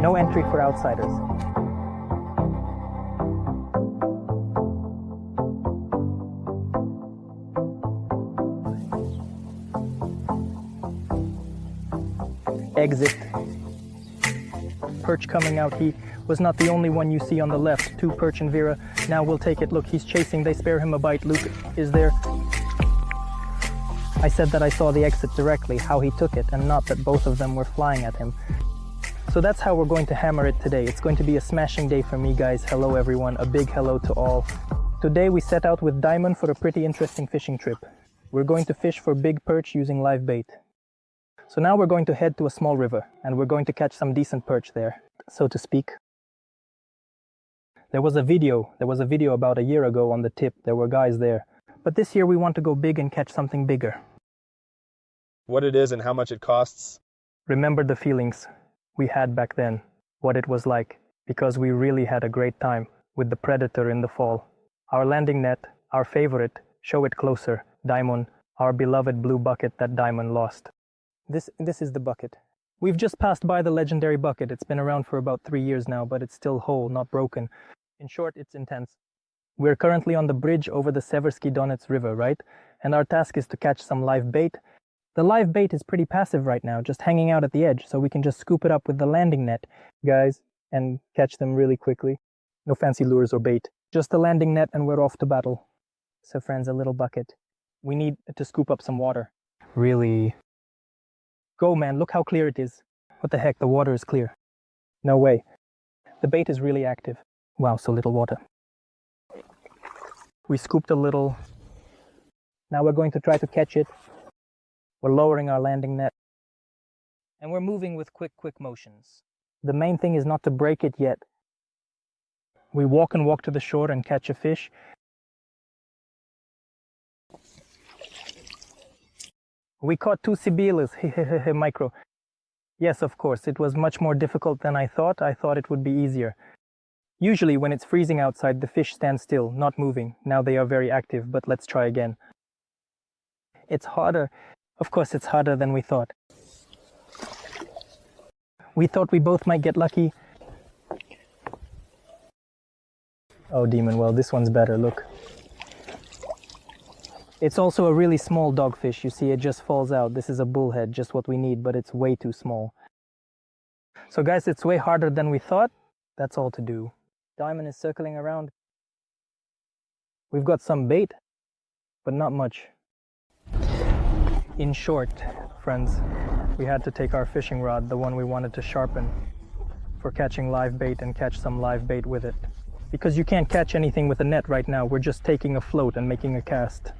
No entry for outsiders. Exit. Perch coming out. He was not the only one you see on the left. 2 Perch and Vera. Now we'll take it. Look, he's chasing. They spare him a bite. Luke is there. I said that I saw the exit directly, how he took it, and not that both of them were flying at him. So that's how we're going to hammer it today. It's going to be a smashing day for me, guys. Hello, everyone. A big hello to all. Today we set out with Diamond for a pretty interesting fishing trip. We're going to fish for big perch using live bait. So now we're going to head to a small river, and we're going to catch some decent perch there, so to speak. There was a video about a year ago on the tip. There were guys there. But this year we want to go big and catch something bigger. What it is and how much it costs? Remember the feelings we had back then, what it was like, because we really had a great time with the Predator in the fall. Our landing net, our favorite, show it closer, Diamond, our beloved blue bucket that Diamond lost. This is the bucket. We've just passed by the legendary bucket. It's been around for about 3 years now, but it's still whole, not broken. In short, it's intense. We're currently on the bridge over the Seversky Donets River, right? And our task is to catch some live bait. The live bait is pretty passive right now, just hanging out at the edge, so we can just scoop it up with the landing net, guys, and catch them really quickly. No fancy lures or bait. Just the landing net and we're off to battle. So friends, a little bucket. We need to scoop up some water. Really? Go, man, look how clear it is. What the heck, the water is clear. No way. The bait is really active. Wow, so little water. We scooped a little. Now we're going to try to catch it. We're lowering our landing net. And we're moving with quick motions. The main thing is not to break it yet. We walk to the shore and catch a fish. We caught 2 Siberians, micro. Yes, of course, it was much more difficult than I thought. I thought it would be easier. Usually when it's freezing outside, the fish stand still, not moving. Now they are very active, but let's try again. It's harder. Of course, it's harder than we thought. We thought we both might get lucky. Oh, demon, well, this one's better, look. It's also a really small dogfish. You see, it just falls out. This is a bullhead, just what we need, but it's way too small. So guys, it's way harder than we thought. That's all to do. Diamond is circling around. We've got some bait, but not much. In short, friends, we had to take our fishing rod, the one we wanted to sharpen, for catching live bait and catch some live bait with it. Because you can't catch anything with a net right now. We're just taking a float and making a cast.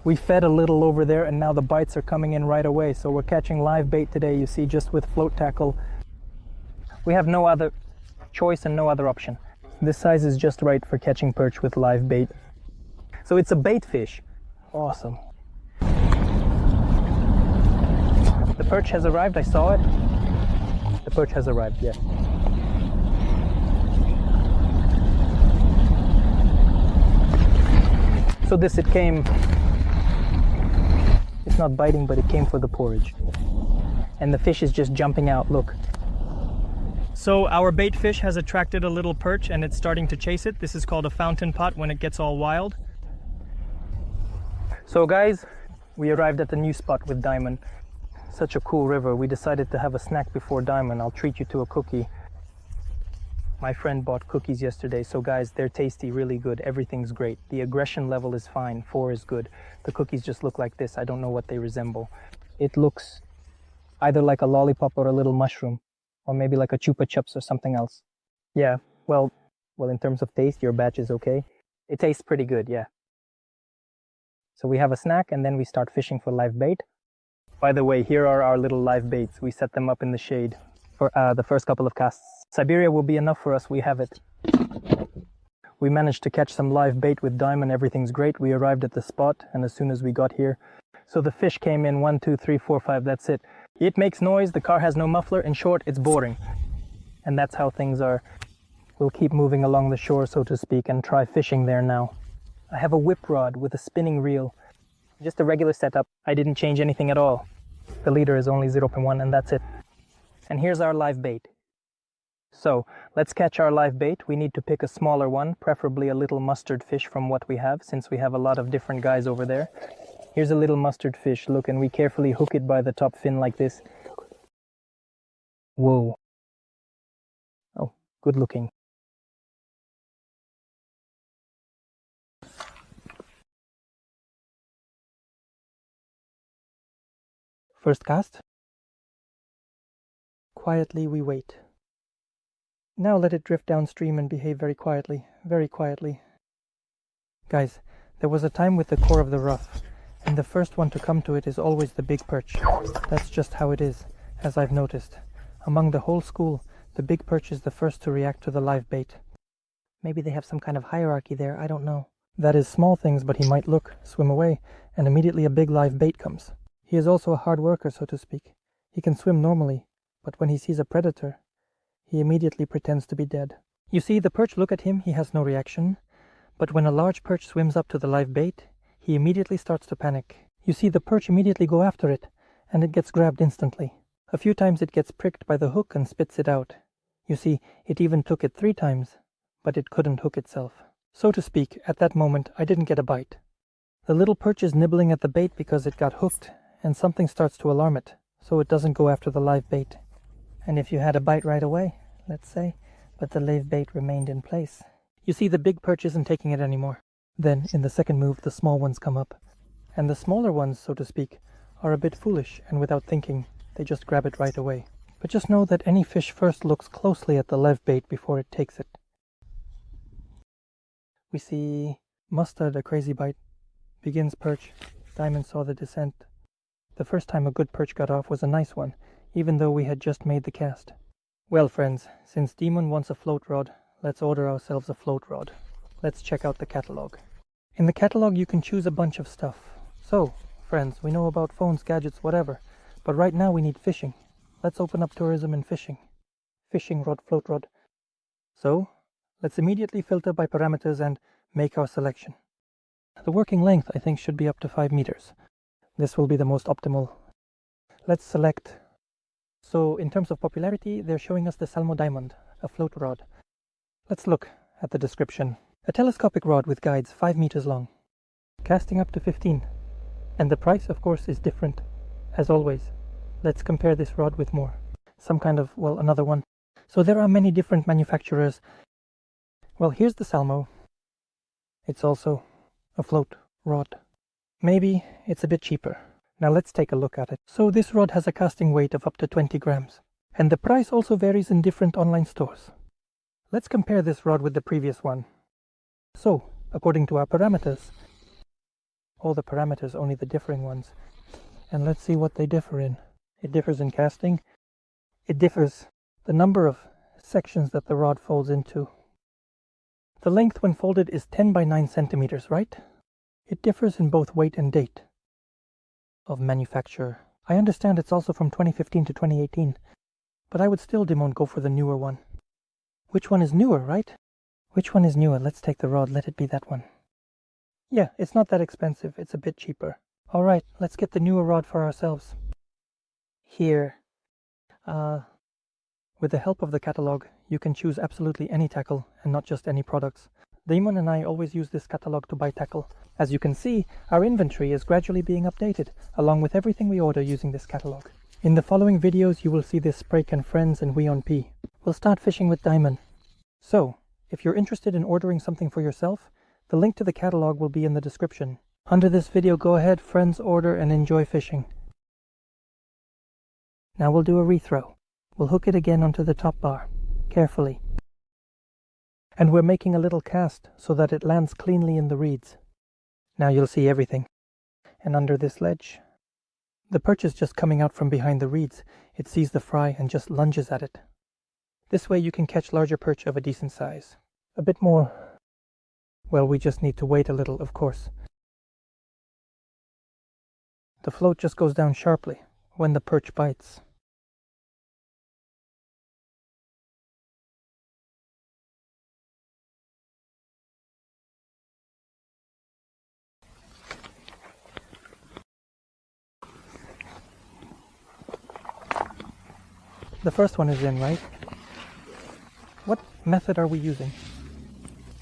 We fed a little over there and now the bites are coming in right away. So we're catching live bait today, you see, just with float tackle. We have no other choice and no other option. This size is just right for catching perch with live bait. So it's a bait fish. Awesome. The perch has arrived, I saw it. The perch has arrived, yeah. So it came, it's not biting, but it came for the porridge. And the fish is just jumping out, look. So our bait fish has attracted a little perch and it's starting to chase it. This is called a fountain pot when it gets all wild. So guys, we arrived at the new spot with Diamond. Such a cool river. We decided to have a snack before Diamond. I'll treat you to a cookie. My friend bought cookies yesterday, so guys, they're tasty, really good. Everything's great. The aggression level is fine. 4 is good. The cookies just look like this. I don't know what they resemble. It looks either like a lollipop or a little mushroom, or maybe like a chupa chups or something else. Yeah, well, in terms of taste, your batch is okay. It tastes pretty good, yeah. So we have a snack and then we start fishing for live bait. By the way, here are our little live baits. We set them up in the shade for the first couple of casts. Siberia will be enough for us, we have it. We managed to catch some live bait with Diamond, everything's great. We arrived at the spot and as soon as we got here, so the fish came in 1, 2, 3, 4, 5, that's it. It makes noise, the car has no muffler, in short, it's boring. And that's how things are. We'll keep moving along the shore, so to speak, and try fishing there now. I have a whip rod with a spinning reel. Just a regular setup. I didn't change anything at all. The leader is only 0.1 and that's it. And here's our live bait. So let's catch our live bait. We need to pick a smaller one, preferably a little mustard fish from what we have, since we have a lot of different guys over there. Here's a little mustard fish. Look, and we carefully hook it by the top fin like this. Whoa. Oh, good looking. First cast. Quietly we wait. Now let it drift downstream and behave very quietly, very quietly. Guys, there was a time with the core of the rough, and the first one to come to it is always the big perch. That's just how it is, as I've noticed. Among the whole school, the big perch is the first to react to the live bait. Maybe they have some kind of hierarchy there, I don't know. That is small things, but he might look, swim away, and immediately a big live bait comes. He is also a hard worker, so to speak. He can swim normally, but when he sees a predator, he immediately pretends to be dead. You see, the perch look at him, he has no reaction. But when a large perch swims up to the live bait, he immediately starts to panic. You see, the perch immediately go after it, and it gets grabbed instantly. A few times it gets pricked by the hook and spits it out. You see, it even took it 3 times, but it couldn't hook itself. So to speak, at that moment, I didn't get a bite. The little perch is nibbling at the bait because it got hooked, and something starts to alarm it, so it doesn't go after the live bait. And if you had a bite right away, let's say, but the live bait remained in place. You see, the big perch isn't taking it anymore. Then, in the second move, the small ones come up. And the smaller ones, so to speak, are a bit foolish, and without thinking, they just grab it right away. But just know that any fish first looks closely at the live bait before it takes it. We see Mustard, a crazy bite. Begins perch. Diamond saw the descent. The first time a good perch got off was a nice one, even though we had just made the cast. Well, friends, since Demon wants a float rod, let's order ourselves a float rod. Let's check out the catalog. In the catalog you can choose a bunch of stuff. So, friends, we know about phones, gadgets, whatever, but right now we need fishing. Let's open up tourism and fishing. Fishing rod, float rod. So, let's immediately filter by parameters and make our selection. The working length, I think, should be up to 5 meters. This will be the most optimal. Let's select. So, in terms of popularity, they're showing us the Salmo Diamond, a float rod. Let's look at the description. A telescopic rod with guides 5 meters long. Casting up to 15. And the price, of course, is different. As always. Let's compare this rod with more. Some kind of, well, another one. So there are many different manufacturers. Well, here's the Salmo. It's also a float rod. Maybe it's a bit cheaper. Now let's take a look at it. So this rod has a casting weight of up to 20 grams. And the price also varies in different online stores. Let's compare this rod with the previous one. So, according to our parameters, all the parameters, only the differing ones. And let's see what they differ in. It differs in casting. It differs the number of sections that the rod folds into. The length when folded is 10 by 9 centimeters, right? It differs in both weight and date of manufacture. I understand it's also from 2015 to 2018, but I would still, Dimon, go for the newer one. Which one is newer, right? Which one is newer? Let's take the rod, let it be that one. Yeah, it's not that expensive, it's a bit cheaper. Alright, let's get the newer rod for ourselves. Here. With the help of the catalog, you can choose absolutely any tackle and not just any products. Damon and I always use this catalog to buy tackle. As you can see, our inventory is gradually being updated, along with everything we order using this catalog. In the following videos you will see this Sprake and Friends and We on P. We'll start fishing with Diamond. So, if you're interested in ordering something for yourself, the link to the catalog will be in the description. Under this video, go ahead, friends, order and enjoy fishing. Now we'll do a rethrow. We'll hook it again onto the top bar, carefully. And we're making a little cast so that it lands cleanly in the reeds. Now you'll see everything. And under this ledge, the perch is just coming out from behind the reeds. It sees the fry and just lunges at it. This way you can catch larger perch of a decent size. A bit more. Well, we just need to wait a little, of course. The float just goes down sharply when the perch bites. The first one is in, right? method are we using?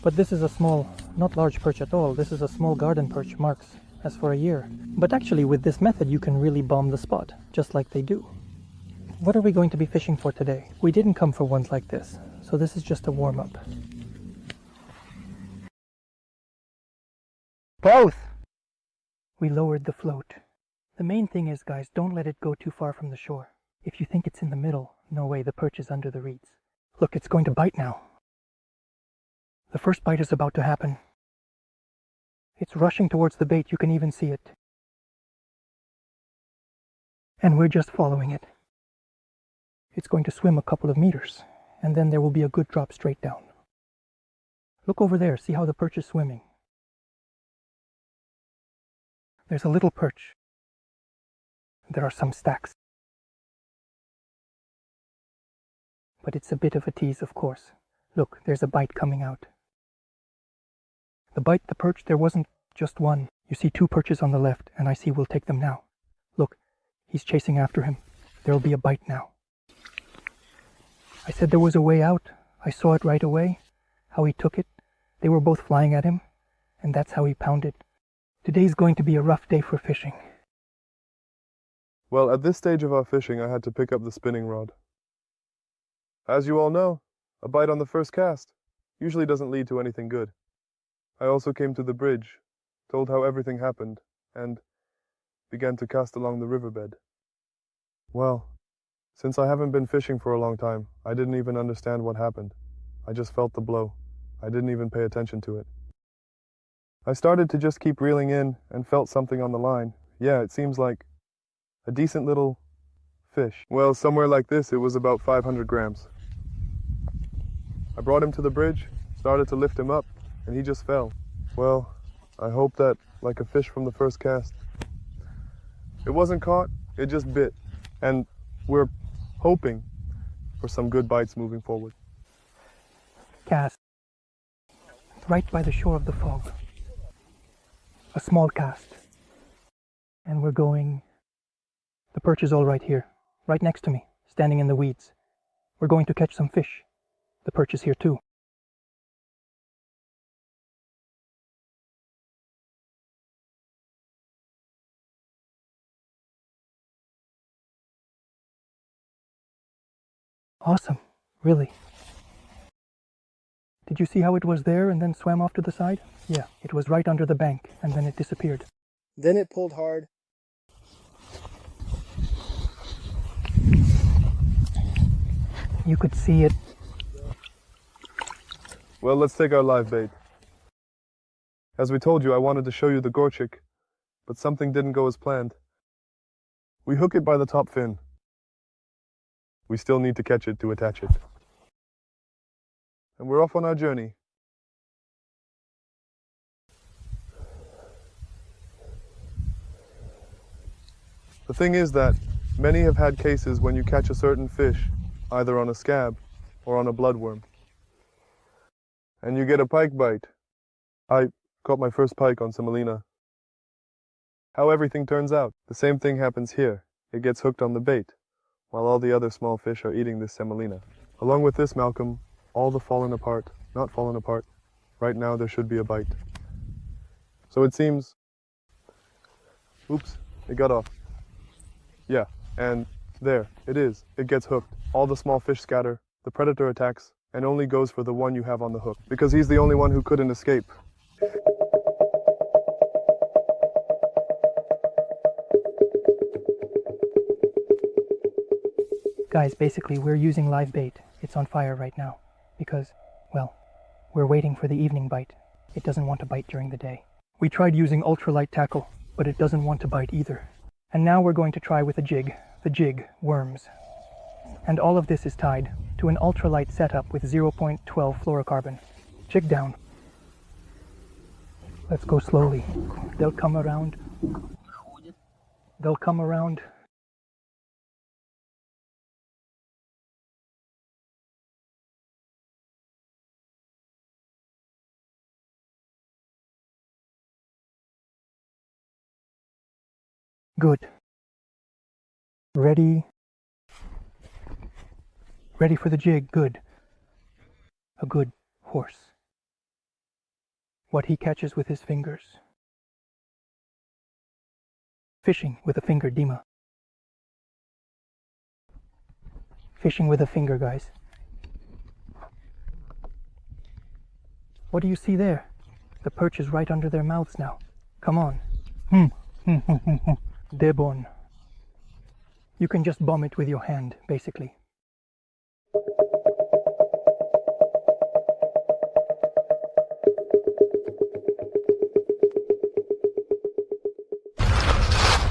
But this is a small, not large perch at all. This is a small garden perch, marks as for a year. But actually with this method you can really bomb the spot, just like they do. What are we going to be fishing for today? We didn't come for ones like this, so this is just a warm-up. Both! We lowered the float. The main thing is, guys, don't let it go too far from the shore. If you think it's in the middle, no way, the perch is under the reeds. Look, it's going to bite now. The first bite is about to happen. It's rushing towards the bait, you can even see it. And we're just following it. It's going to swim a couple of meters, and then there will be a good drop straight down. Look over there, see how the perch is swimming. There's a little perch. There are some stacks. But it's a bit of a tease, of course. Look, there's a bite coming out. The bite, the perch, there wasn't just one. You see two perches on the left, and I see we'll take them now. Look, he's chasing after him. There'll be a bite now. I said there was a way out. I saw it right away, how he took it. They were both flying at him, and that's how he pounded. Today's going to be a rough day for fishing. Well, at this stage of our fishing, I had to pick up the spinning rod. As you all know, a bite on the first cast usually doesn't lead to anything good. I also came to the bridge, told how everything happened, and began to cast along the riverbed. Well, since I haven't been fishing for a long time, I didn't even understand what happened. I just felt the blow. I didn't even pay attention to it. I started to just keep reeling in and felt something on the line. Yeah, it seems like a decent little fish. Well, somewhere like this, it was about 500 grams. I brought him to the bridge, started to lift him up, and he just fell. Well, I hope that, like a fish from the first cast, it wasn't caught, it just bit. And we're hoping for some good bites moving forward. Cast. Right by the shore of the fog. A small cast. And we're going... The perch is all right here, right next to me, standing in the weeds. We're going to catch some fish. The perch is here too. Awesome, really. Did you see how it was there and then swam off to the side? Yeah, it was right under the bank and then it disappeared. Then it pulled hard. You could see it. Well, let's take our live bait. As we told you, I wanted to show you the gorchik, but something didn't go as planned. We hook it by the top fin. We still need to catch it to attach it. And we're off on our journey. The thing is that many have had cases when you catch a certain fish, either on a scab or on a bloodworm, and you get a pike bite. I caught my first pike on semolina. How everything turns out. The same thing happens here. It gets hooked on the bait, while all the other small fish are eating this semolina. Along with this, Malcolm, all the not fallen apart, right now there should be a bite. So it seems, oops, it got off. Yeah, and there, it is. It gets hooked. All the small fish scatter, the predator attacks, and only goes for the one you have on the hook, because he's the only one who couldn't escape. Guys, basically we're using live bait. It's on fire right now because, well, we're waiting for the evening bite. It doesn't want to bite during the day. We tried using ultralight tackle, but it doesn't want to bite either. And now we're going to try with a jig. The jig worms. And all of this is tied to an ultralight setup with 0.12 fluorocarbon. Jig down. Let's go slowly. They'll come around. They'll come around. Good. Ready. Ready for the jig. Good. A good horse. What he catches with his fingers. Fishing with a finger, Dima. Fishing with a finger, guys. What do you see there? The perch is right under their mouths now. Come on. Debon. You can just bomb it with your hand, basically.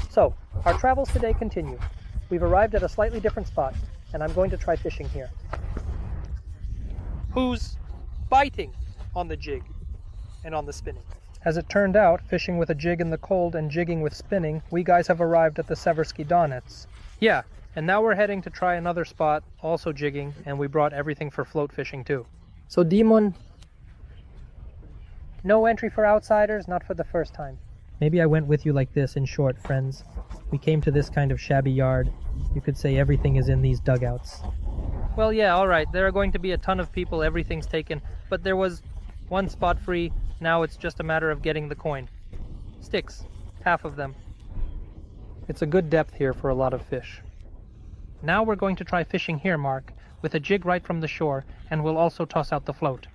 So, our travels today continue. We've arrived at a slightly different spot, and I'm going to try fishing here. Who's biting on the jig and on the spinning? As it turned out, fishing with a jig in the cold and jigging with spinning, we guys have arrived at the Seversky Donets. Yeah, and now we're heading to try another spot, also jigging, and we brought everything for float fishing too. So Demon, no entry for outsiders, not for the first time. Maybe I went with you like this, in short, friends. We came to this kind of shabby yard. You could say everything is in these dugouts. Well, yeah, alright, there are going to be a ton of people, everything's taken, but there was one spot free. Now it's just a matter of getting the coin. Sticks, half of them. It's a good depth here for a lot of fish. Now we're going to try fishing here, Mark, with a jig right from the shore, and we'll also toss out the float.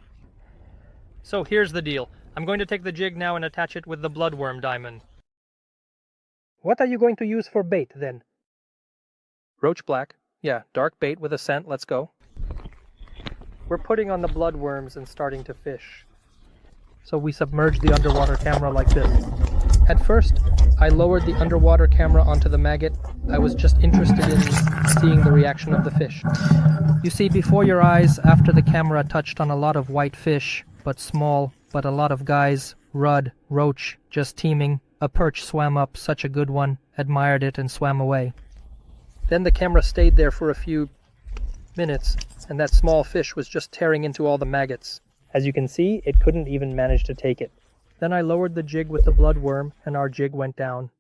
So here's the deal. I'm going to take the jig now and attach it with the bloodworm diamond. What are you going to use for bait, then? Roach black. Yeah, dark bait with a scent. Let's go. We're putting on the bloodworms and starting to fish. So we submerge the underwater camera like this. At first, I lowered the underwater camera onto the maggot. I was just interested in seeing the reaction of the fish. You see, before your eyes, after the camera touched on a lot of white fish, but small, but a lot of guys, rudd, roach, just teeming. A perch swam up, such a good one, admired it and swam away. Then the camera stayed there for a few minutes, and that small fish was just tearing into all the maggots. As you can see, it couldn't even manage to take it. Then I lowered the jig with the bloodworm, and our jig went down.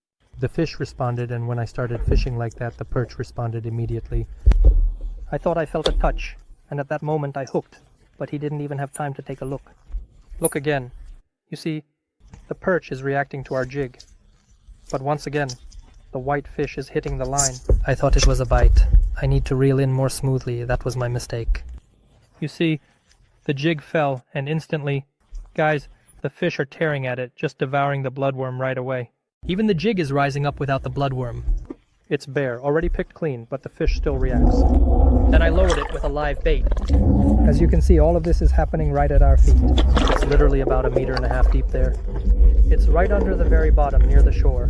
The fish responded, and when I started fishing like that, the perch responded immediately. I thought I felt a touch, and at that moment I hooked, but he didn't even have time to take a look. Look again. You see, the perch is reacting to our jig. But once again, the white fish is hitting the line. I thought it was a bite. I need to reel in more smoothly. That was my mistake. You see, the jig fell, and instantly, guys, the fish are tearing at it, just devouring the bloodworm right away. Even the jig is rising up without the bloodworm. It's bare, already picked clean, but the fish still reacts. Then I lowered it with a live bait. As you can see, all of this is happening right at our feet. It's literally about 1.5 meters deep there. It's right under the very bottom, near the shore.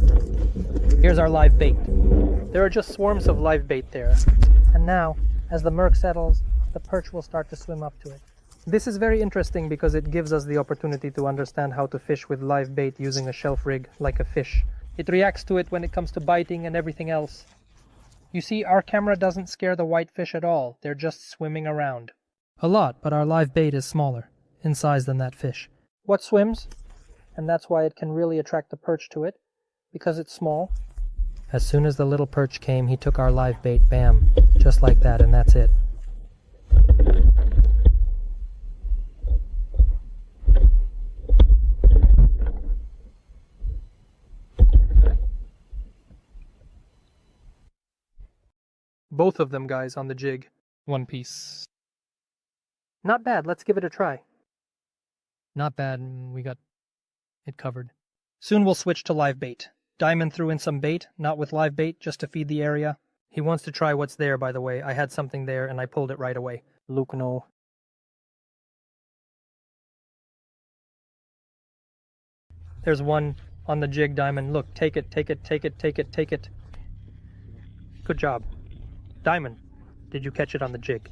Here's our live bait. There are just swarms of live bait there. And now, as the murk settles, the perch will start to swim up to it. This is very interesting because it gives us the opportunity to understand how to fish with live bait using a shelf rig like a fish. It reacts to it when it comes to biting and everything else. You see, our camera doesn't scare the white fish at all. They're just swimming around. A lot, but our live bait is smaller in size than that fish. What swims? And that's why it can really attract the perch to it, because it's small. As soon as the little perch came, he took our live bait, bam, just like that, and that's it. Both of them, guys, on the jig. One piece. Not bad, let's give it a try. Not bad, we got it covered. Soon we'll switch to live bait. Diamond threw in some bait, not with live bait, just to feed the area. He wants to try what's there, by the way. I had something there and I pulled it right away. Luke, no. There's one on the jig, Diamond. Look, take it, take it, take it, take it, take it. Good job. Diamond, did you catch it on the jig?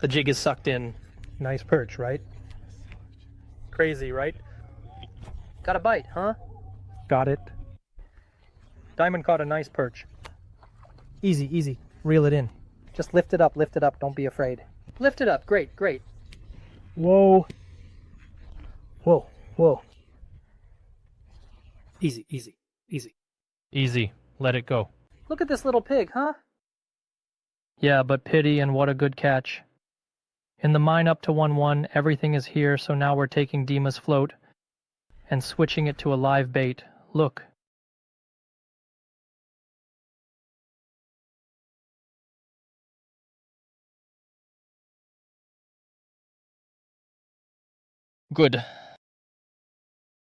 The jig is sucked in. Nice perch, right? Crazy, right? Got a bite, huh? Got it. Diamond caught a nice perch. Easy, easy. Reel it in. Just lift it up, don't be afraid. Lift it up, great, great. Whoa. Whoa, whoa. Easy, easy, easy. Easy, let it go. Look at this little pig, huh? Yeah, but pity and what a good catch. In the mine up to 1-1, everything is here, so now we're taking Dima's float and switching it to a live bait. Look. Good.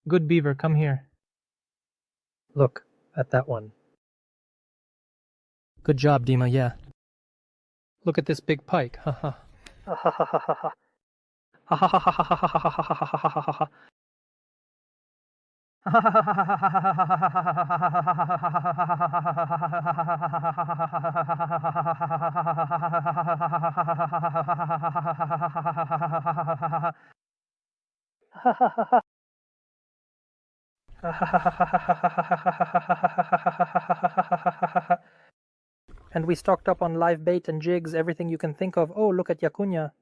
Good beaver, come here. Look at that one. Good job, Dima, yeah. Look at this big pike, haha. And we stocked up on live bait and jigs, everything you can think of. Oh, look at Yakunya.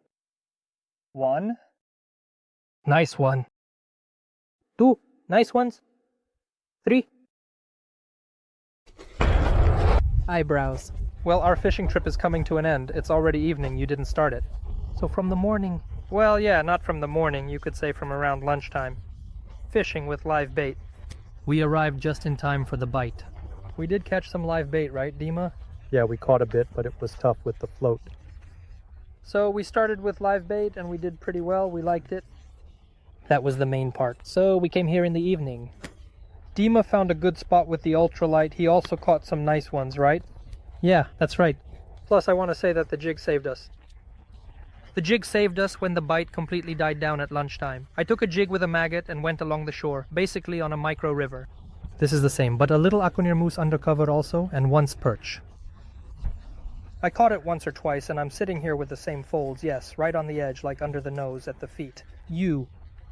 1. Nice one. 2. Nice ones. 3. Eyebrows. Well, our fishing trip is coming to an end. It's already evening. You didn't start it. So from the morning. Well, yeah, not from the morning. You could say from around lunchtime. Fishing with live bait. We arrived just in time for the bite. We did catch some live bait, right, Dima? Yeah, we caught a bit, but it was tough with the float. So we started with live bait and we did pretty well. We liked it. That was the main part. So we came here in the evening. Dima found a good spot with the ultralight. He also caught some nice ones, right? Yeah, that's right. Plus, I want to say that the jig saved us. The jig saved us when the bite completely died down at lunchtime. I took a jig with a maggot and went along the shore, basically on a micro river. This is the same, but a little akunir moose undercover also, and once perch. I caught it once or twice, and I'm sitting here with the same folds, yes, right on the edge, like under the nose, at the feet.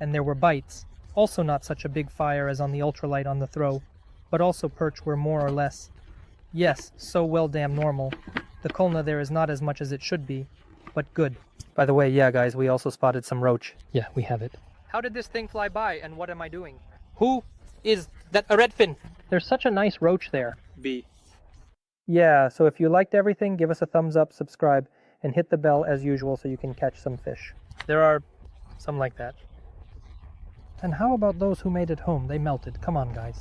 And there were bites. Also not such a big fire as on the ultralight on the throw, but also perch were more or less. Yes, so well damn normal. The kulna there is not as much as it should be, but good. By the way, yeah guys, we also spotted some roach. Yeah, we have it. How did this thing fly by, and what am I doing? Who is that? A redfin? There's such a nice roach there. B. Yeah, so if you liked everything, give us a thumbs up, subscribe, and hit the bell as usual so you can catch some fish. There are some like that. And how about those who made it home? They melted. Come on, guys.